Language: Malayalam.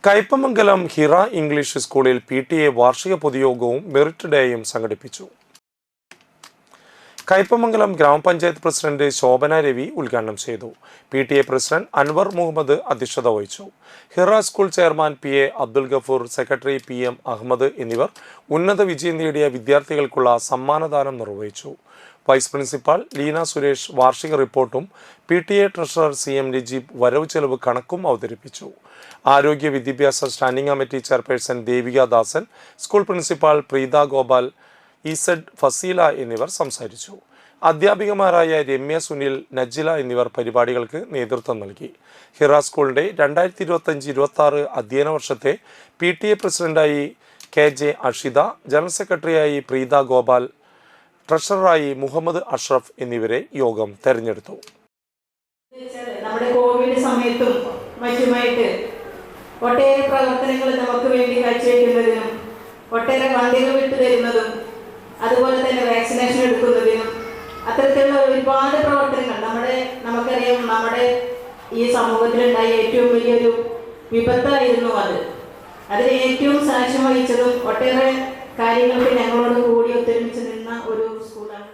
കയ്പമംഗലം ഹിറ ഇംഗ്ലീഷ് സ്കൂളിൽ PTA വാർഷിക പൊതുയോഗവും മെറിറ്റ് ഡേയും സംഘടിപ്പിച്ചു. കയ്പമംഗലം ഗ്രാമപഞ്ചായത്ത് പ്രസിഡന്റ് ശോഭന രവി ഉദ്ഘാടനം ചെയ്തു. PTA പ്രസിഡന്റ് അൻവർ മുഹമ്മദ് അധ്യക്ഷത വഹിച്ചു. Hira school chairman PA Abdul Gafoor, secretary PM Ahmed എന്നിവർ ഉന്നത വിജയം നേടിയ വിദ്യാർത്ഥികൾക്കുള്ള സമ്മാനദാനം നിർവഹിച്ചു. വൈസ് പ്രിൻസിപ്പാൾ ലീന സുരേഷ് വാർഷിക റിപ്പോർട്ടും PTA ട്രഷറർ CM നജീബ് വരവ് ചെലവ് കണക്കും അവതരിപ്പിച്ചു. ആരോഗ്യ വിദ്യാഭ്യാസ standing committee chairperson Devika Dasan, school principal Preetha Gopal, Z Fazeela എന്നിവർ സംസാരിച്ചു. അധ്യാപികമാരായ രമ്യ സുനിൽ, നജില എന്നിവർ പരിപാടികൾക്ക് നേതൃത്വം നൽകി. ഹിറ സ്കൂളിന്റെ 2025-26 അധ്യയന വർഷത്തെ PTA പ്രസിഡന്റായി KJ അഷിത, ജനറൽ സെക്രട്ടറിയായി പ്രീത ഗോപാൽ, ട്രഷററായി മുഹമ്മദ് അഷ്റഫ് എന്നിവരെ യോഗം തെരഞ്ഞെടുത്തു. നമ്മുടെ കോവിഡ് സമയത്തും മറ്റുമായിട്ട് ഒട്ടേറെ പ്രവർത്തനങ്ങൾ നമുക്ക് വേണ്ടി കാഴ്ചവെക്കുന്നതിനും ഒട്ടേറെ വണ്ടികൾ വിട്ടുതരുന്നതും അതുപോലെ തന്നെ വാക്സിനേഷൻ എടുക്കുന്നതിനും അത്തരത്തിലുള്ള ഒരുപാട് പ്രവർത്തനങ്ങൾ നമുക്കറിയാം. നമ്മുടെ ഈ സമൂഹത്തിലുണ്ടായ ഏറ്റവും വലിയൊരു വിപത്തായിരുന്നു അതിന് ഏറ്റവും സാക്ഷ്യം വഹിച്ചതും ഒട്ടേറെ കാര്യങ്ങൾക്ക് ഞങ്ങളോട് കൂടി ഒത്തൊരുമിച്ച് നിന്ന ഒരു സ്കൂളാണ്.